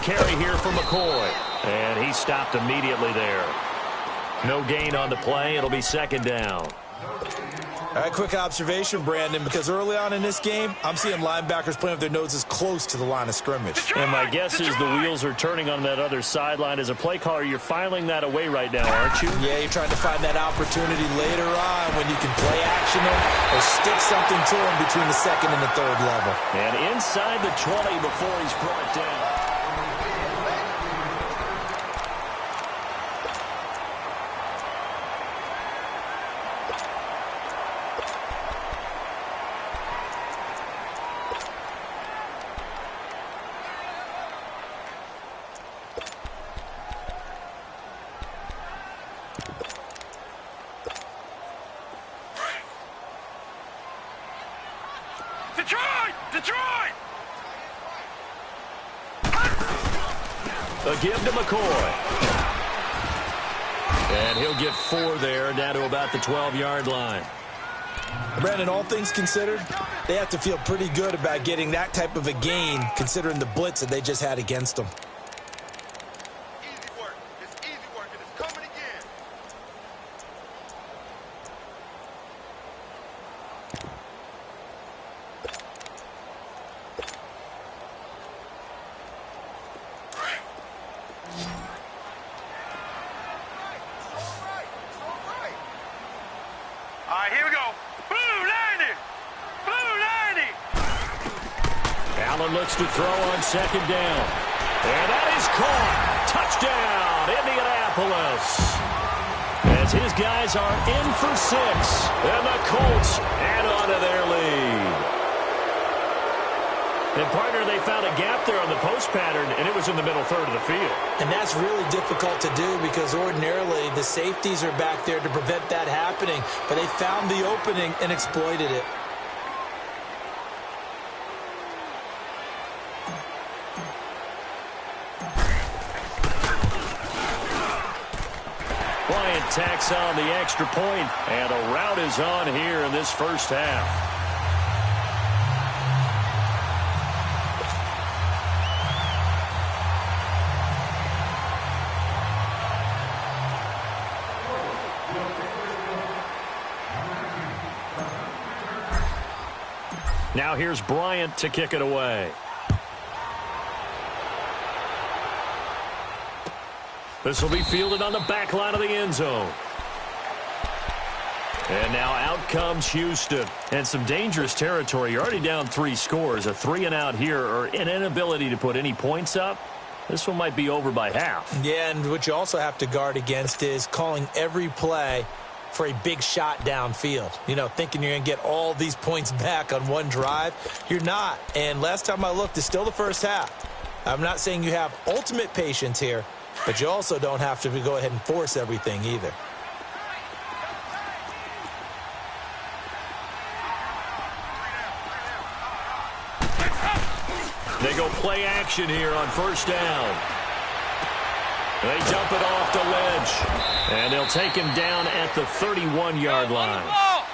carry here for McCoy. And he stopped immediately there. No gain on the play. It'll be second down. All right, quick observation, Brandon, because early on in this game, I'm seeing linebackers playing with their noses close to the line of scrimmage. And my guess is the wheels are turning on that other sideline. As a play caller, you're filing that away right now, aren't you? Yeah, you're trying to find that opportunity later on when you can play action them or stick something to them between the second and the third level. And inside the 20 before he's brought down. Detroit! A give to McCoy. And he'll get 4 there, down to about the 12-yard line. Brandon, all things considered, they have to feel pretty good about getting that type of a gain, considering the blitz that they just had against them. Easy work. It's easy work, and it's coming again. All right, here we go. Blue 90! Blue 90! Allen looks to throw on second down. And that is caught. Touchdown, Indianapolis. As his guys are in for 6. And the Colts add on to their lead. And, partner, they found a gap there on the post pattern, and it was in the middle third of the field. And that's really difficult to do because ordinarily the safeties are back there to prevent that happening. But they found the opening and exploited it. Bryant tacks on the extra point, and a rout is on here in this first half. Now here's Bryant to kick it away. This will be fielded on the back line of the end zone. And now out comes Houston. And some dangerous territory. You're already down 3 scores. A 3-and-out here, or an inability to put any points up. This one might be over by half. Yeah, and what you also have to guard against is calling every play for a big shot downfield. You know, thinking you're going to get all these points back on one drive. You're not. And last time I looked, it's still the first half. I'm not saying you have ultimate patience here, but you also don't have to go ahead and force everything either. They go play action here on first down. They dump it off the ledge. And they'll take him down at the 31-yard line.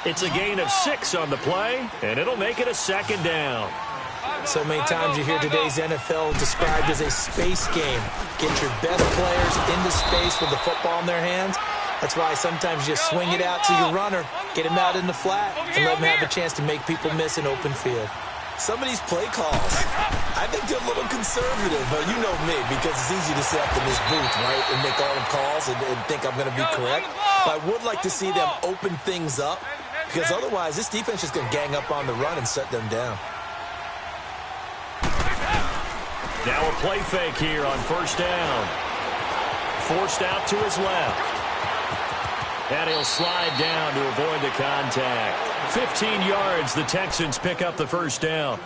It's a gain of 6 on the play, and it'll make it a second down. So many times you hear today's NFL described as a space game. Get your best players into space with the football in their hands. That's why sometimes you just swing it out to your runner, get him out in the flat, and let him have a chance to make people miss an open field. Some of these play calls, I think they're a little conservative, but you know me, because it's easy to sit up in this booth, right, and make all the calls and think I'm going to be correct. But I would like to see them open things up, because otherwise this defense is going to gang up on the run and shut them down. Now a play fake here on first down. Forced out to his left. And he'll slide down to avoid the contact. 15 yards, the Texans pick up the first down.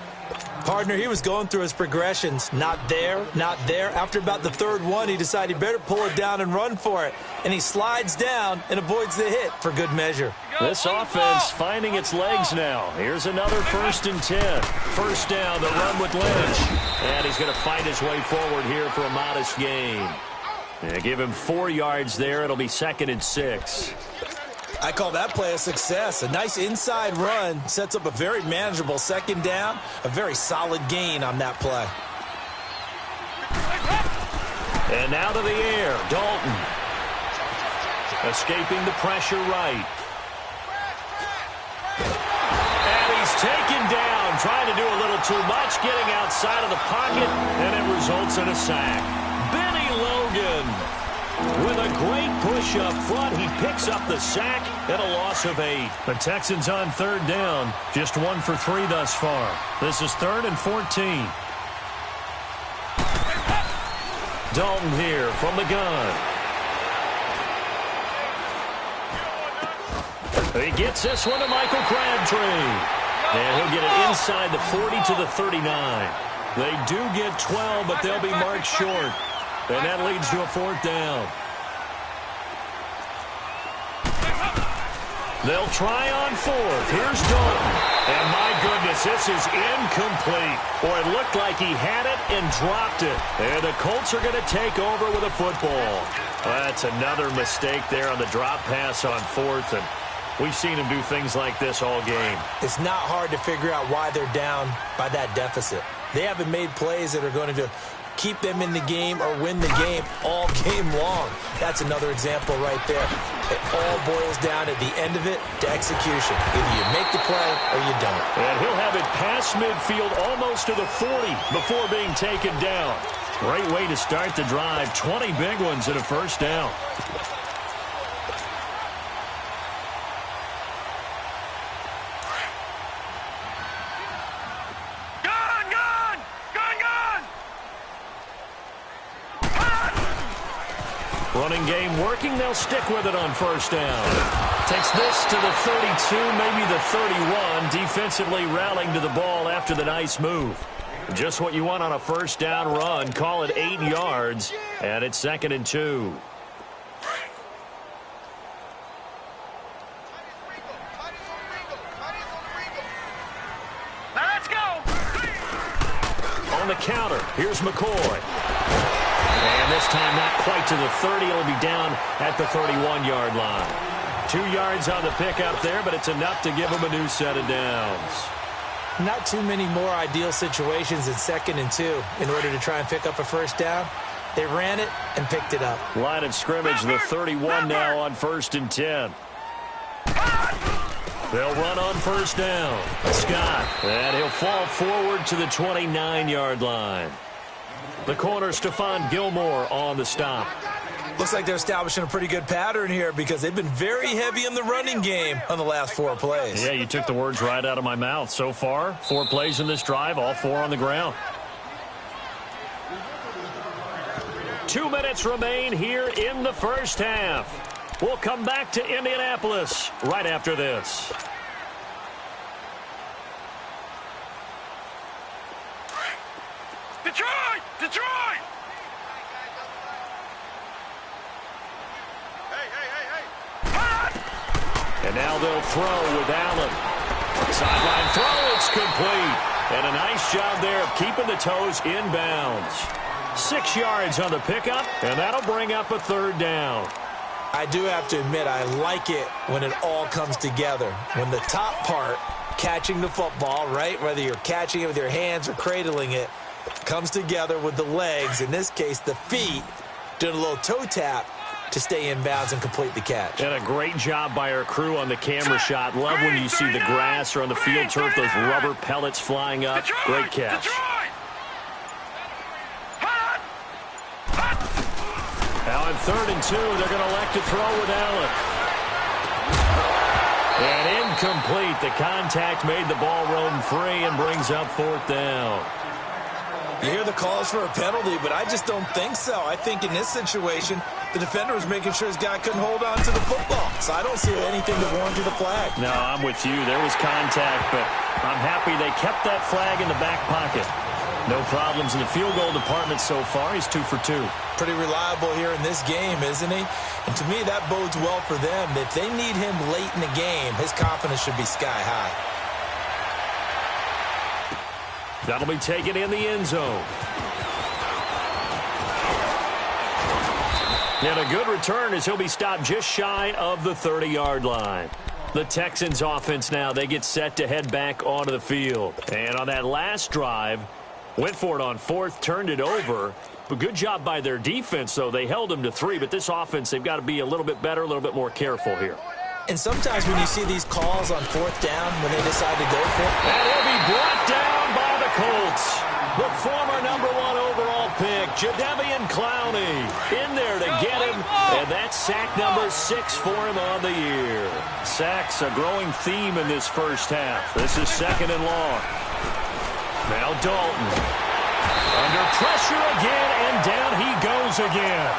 Partner, he was going through his progressions. Not there, not there. After about the third one, he decided he better pull it down and run for it. And he slides down and avoids the hit for good measure. This offense finding its legs now. Here's another 1st and 10. First down, the run with Lynch. And he's going to fight his way forward here for a modest gain. Yeah, give him 4 yards there. It'll be 2nd and 6. I call that play a success. A nice inside run sets up a very manageable second down. A very solid gain on that play. And now to the air, Dalton. Escaping the pressure right. And he's taken down, trying to do a little too much, getting outside of the pocket, and it results in a sack. Benny Logan with a great push up front. He picks up the sack and a loss of 8. The Texans on third down, just 1 for 3 thus far. This is 3rd and 14. Dalton here from the gun. He gets this one to Michael Crabtree. And he'll get it inside the 40 to the 39. They do get 12, but they'll be marked short. And that leads to a 4th down. They'll try on 4th. Here's Dalton. And my goodness, this is incomplete. Boy, it looked like he had it and dropped it. And the Colts are going to take over with a football. That's another mistake there on the drop pass on 4th. And we've seen him do things like this all game. It's not hard to figure out why they're down by that deficit. They haven't made plays that are going to keep them in the game or win the game all game long. That's another example right there. It all boils down at the end of it to execution. Either you make the play or you don't. And he'll have it past midfield almost to the 40 before being taken down. Great way to start the drive. 20 big ones and a 1st down. Running game working. They'll stick with it on 1st down. Takes this to the 32, maybe the 31. Defensively rallying to the ball after the nice move. Just what you want on a 1st down run. Call it 8 yards. And it's 2nd and 2. Now let's go. On the counter, here's McCoy. And this time not quite to the 30. It'll be down at the 31-yard line. 2 yards on the pickup there, but it's enough to give him a new set of downs. Not too many more ideal situations in 2nd and 2 in order to try and pick up a 1st down. They ran it and picked it up. Line of scrimmage, the 31 now on 1st and 10. They'll run on 1st down. Scott, and he'll fall forward to the 29-yard line. The corner, Stephon Gilmore on the stop. Looks like they're establishing a pretty good pattern here because they've been very heavy in the running game on the last 4 plays. Yeah, you took the words right out of my mouth. So far, 4 plays in this drive, all 4 on the ground. 2 minutes remain here in the 1st half. We'll come back to Indianapolis right after this. Detroit! Detroit! And now they'll throw with Allen. Sideline throw, it's complete. And a nice job there of keeping the toes inbounds. 6 yards on the pickup, and that'll bring up a 3rd down. I do have to admit, I like it when it all comes together. When the top part, catching the football, right, whether you're catching it with your hands or cradling it, comes together with the legs, in this case the feet, doing a little toe tap to stay in bounds and complete the catch. And a great job by our crew on the camera shot. Love when you see the grass or on the field turf, those rubber pellets flying up. Great catch. Now on 3rd and 2, they're going to elect to throw with Allen. And incomplete. The contact made the ball roam free and brings up 4th down. You hear the calls for a penalty, but I just don't think so. I think in this situation, the defender was making sure his guy couldn't hold on to the football. So I don't see anything to warrant the flag. No, I'm with you. There was contact, but I'm happy they kept that flag in the back pocket. No problems in the field goal department so far. He's 2 for 2. Pretty reliable here in this game, isn't he? And to me, that bodes well for them. If they need him late in the game, his confidence should be sky high. That'll be taken in the end zone. And a good return as he'll be stopped just shy of the 30-yard line. The Texans offense now, they get set to head back onto the field. And on that last drive, Went for it on fourth, turned it over. But good job by their defense, though. They held them to 3, but this offense, they've got to be a little bit better, a little bit more careful here. And sometimes when you see these calls on fourth down, when they decide to go for it. And he'll be brought down by the Colts. The former #1 overall pick, Jadeveon Clowney, in there to get him. And that's sack number 6 for him on the year. Sacks a growing theme in this first half. This is 2nd and long. Now Dalton. Under pressure again, and down he goes again.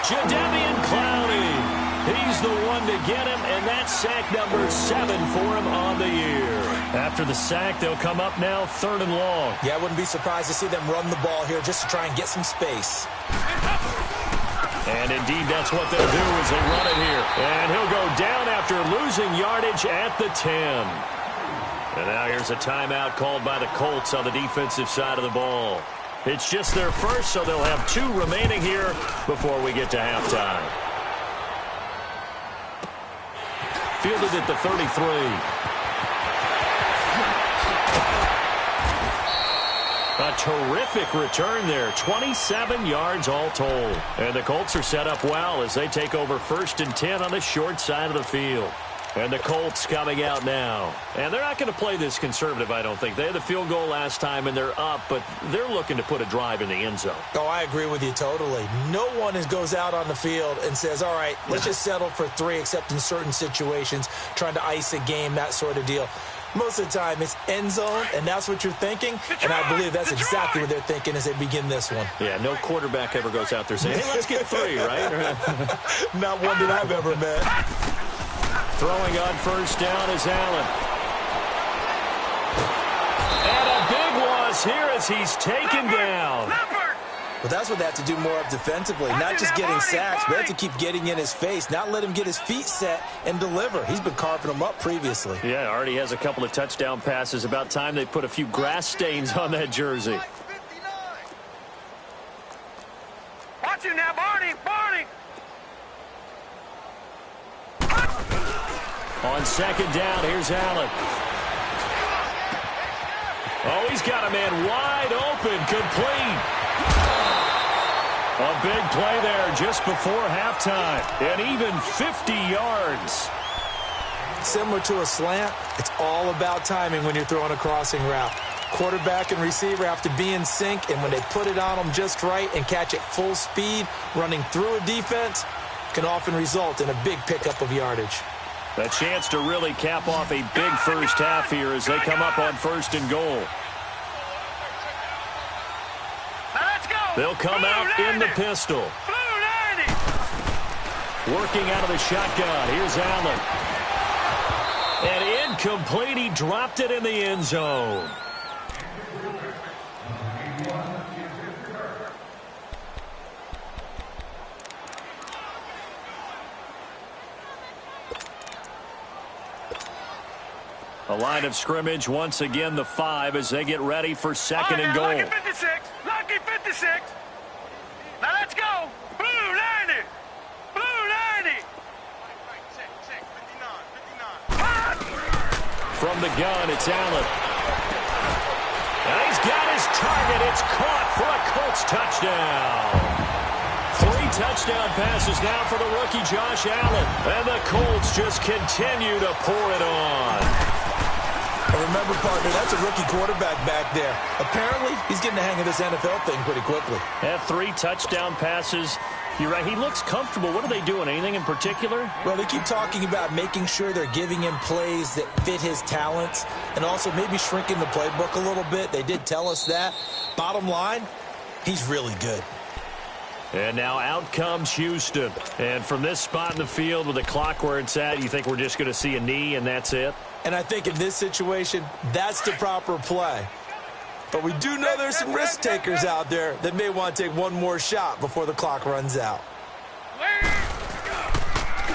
Jadeveon Clowney. He's the one to get him, and that's sack number 7 for him on the year. After the sack, they'll come up now 3rd and long. Yeah, I wouldn't be surprised to see them run the ball here just to try and get some space. And indeed, that's what they'll do as they run it here. And he'll go down after losing yardage at the 10. And now here's a timeout called by the Colts on the defensive side of the ball. It's just their first, so they'll have 2 remaining here before we get to halftime. Fielded at the 33. A terrific return there. 27 yards all told. And the Colts are set up well as they take over 1st and 10 on the short side of the field. And the Colts coming out now. And they're not going to play this conservative, I don't think. They had the field goal last time, and they're up, but they're looking to put a drive in the end zone. Oh, I agree with you totally. No one goes out on the field and says, all right, let's just settle for 3, except in certain situations, trying to ice a game, that sort of deal. Most of the time, it's end zone, and that's what you're thinking, and I believe that's exactly what they're thinking as they begin this one. Yeah, no quarterback ever goes out there saying, hey, let's get 3, right? Not one that I've ever met. Throwing on 1st down is Allen. And a big loss here as he's taken down. Well, that's what they have to do more of defensively. Not just getting sacks, but they have to keep getting in his face. Not let him get his feet set and deliver. He's been carving them up previously. Yeah, already has a couple of touchdown passes. About time they put a few grass stains on that jersey. Watch it now, Barney! Barney! On 2nd down, here's Allen. Oh, he's got a man wide open, complete. A big play there just before halftime, and even 50 yards. Similar to a slant, it's all about timing when you're throwing a crossing route. Quarterback and receiver have to be in sync, and when they put it on them just right and catch it full speed, running through a defense can often result in a big pickup of yardage. A chance to really cap off a big first half here as they come up on 1st and goal. They'll come out in the pistol. Working out of the shotgun. Here's Allen. And incomplete. He dropped it in the end zone. A line of scrimmage, once again, the 5 as they get ready for 2nd and goal. Lucky 56. Lucky 56. Now let's go. Blue 90. Blue 90. From the gun, it's Allen. And he's got his target. It's caught for a Colts touchdown. 3 touchdown passes now for the rookie Josh Allen. And the Colts just continue to pour it on. Remember, partner, that's a rookie quarterback back there. Apparently, he's getting the hang of this NFL thing pretty quickly. Had 3 touchdown passes. You're right, he looks comfortable. What are they doing? Anything in particular? Well, they keep talking about making sure they're giving him plays that fit his talents and also maybe shrinking the playbook a little bit. They did tell us that. Bottom line, he's really good. And now out comes Houston. And from this spot in the field with the clock where it's at, you think we're just going to see a knee and that's it? And I think in this situation, that's the proper play. But we do know there's some risk takers out there that may want to take one more shot before the clock runs out.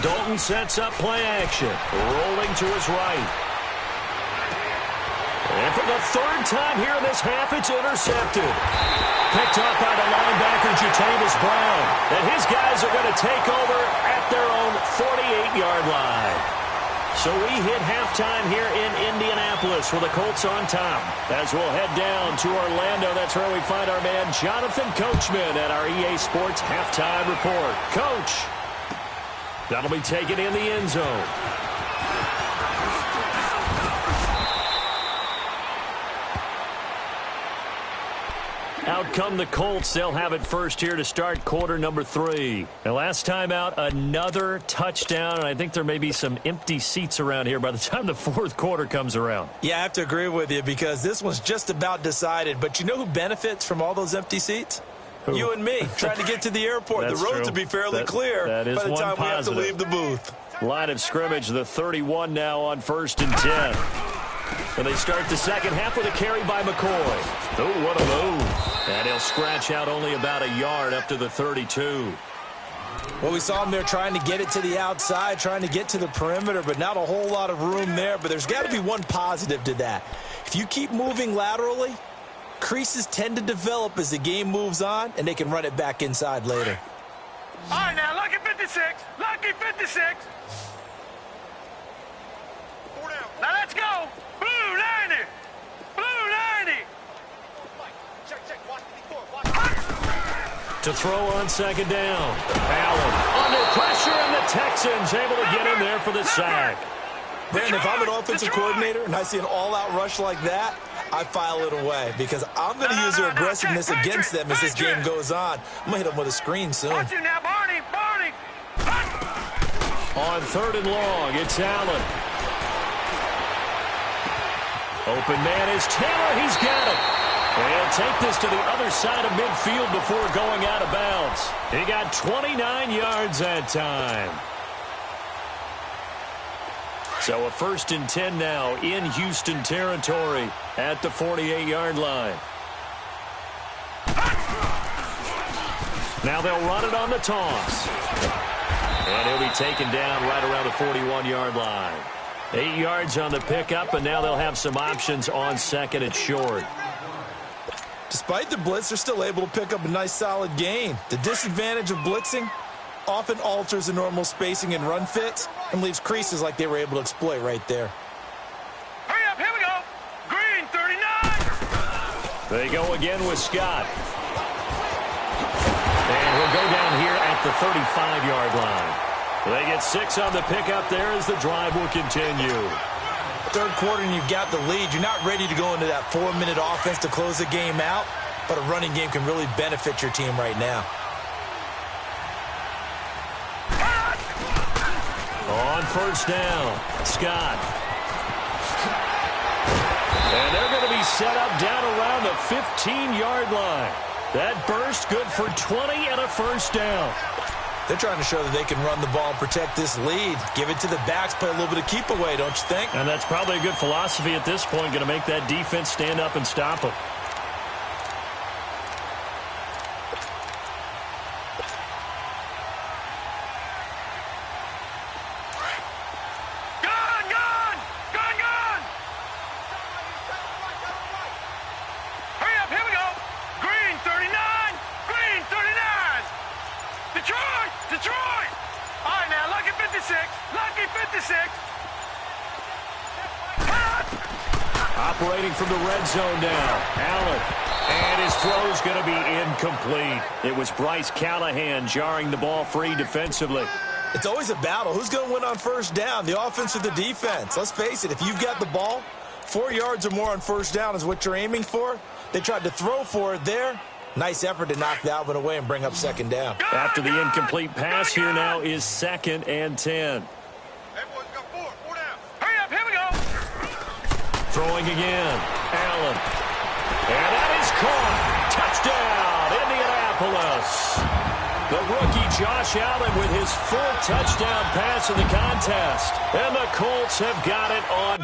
Dalton sets up play action. Rolling to his right. And for the 3rd time here in this half, it's intercepted. Picked up by the linebacker, Jatavis Brown. And his guys are going to take over at their own 48-yard line. So we hit halftime here in Indianapolis with the Colts on top. As we'll head down to Orlando, that's where we find our man Jonathan Coachman at our EA Sports Halftime Report. Coach, that'll be taken in the end zone. Out come the Colts. They'll have it first here to start quarter number 3. And last time out, another touchdown. And I think there may be some empty seats around here by the time the fourth quarter comes around. Yeah, I have to agree with you because this one's just about decided. But you know who benefits from all those empty seats? Who? You and me, trying to get to the airport. The roads will be fairly clear by the time we have to leave the booth. Line of scrimmage, the 31 now on 1st and 10. And they start the second half with a carry by McCoy. Oh, what a move. And he'll scratch out only about a yard up to the 32. Well, we saw him there trying to get it to the outside, trying to get to the perimeter, but not a whole lot of room there. But there's got to be one positive to that. If you keep moving laterally, creases tend to develop as the game moves on, and they can run it back inside later. All right, now, lucky 56. Lucky 56. Now, let's go. Blue 90. Blue 90. To throw on second down. Allen under pressure, and the Texans able to get in there for the sack. Brandon, if I'm an offensive coordinator and I see an all-out rush like that, I file it away because I'm going to use their aggressiveness against them as this game goes on. I'm going to hit them with a screen soon. Watch it now, Barney. Barney. On 3rd and long, it's Allen. Open man is Taylor. He's got it. He'll take this to the other side of midfield before going out of bounds. He got 29 yards that time. So a 1st and 10 now in Houston territory at the 48-yard line. Now they'll run it on the toss. And he'll be taken down right around the 41-yard line. 8 yards on the pickup, and now they'll have some options on 2nd and short. Despite the blitz, they're still able to pick up a nice solid gain. The disadvantage of blitzing often alters the normal spacing and run fits and leaves creases like they were able to exploit right there. Hurry up, here we go. Green 39. They go again with Scott. And he'll go down here at the 35-yard line. They get 6 on the pickup there as the drive will continue. Third quarter and you've got the lead. You're not ready to go into that 4-minute offense to close the game out, but a running game can really benefit your team right now. On 1st down, Scott. And they're going to be set up down around the 15-yard line. That burst good for 20 and a 1st down. They're trying to show that they can run the ball and protect this lead. Give it to the backs, play a little bit of keep away, don't you think? And that's probably a good philosophy at this point, going to make that defense stand up and stop them. Detroit! All right, now, lucky 56. Lucky 56. Operating from the red zone now. Allen. And his throw's going to be incomplete. It was Bryce Callahan jarring the ball free defensively. It's always a battle. Who's going to win on 1st down, the offense or the defense? Let's face it, if you've got the ball, 4 yards or more on 1st down is what you're aiming for. They tried to throw for it there. Nice effort to knock that one away and bring up 2nd down. After the incomplete pass, here now is 2nd and 10. Everyone's got 4 down. Hurry up, here we go. Throwing again. Allen. And that is caught. Touchdown, Indianapolis. The rookie Josh Allen with his 4th touchdown pass in the contest. And the Colts have got it on.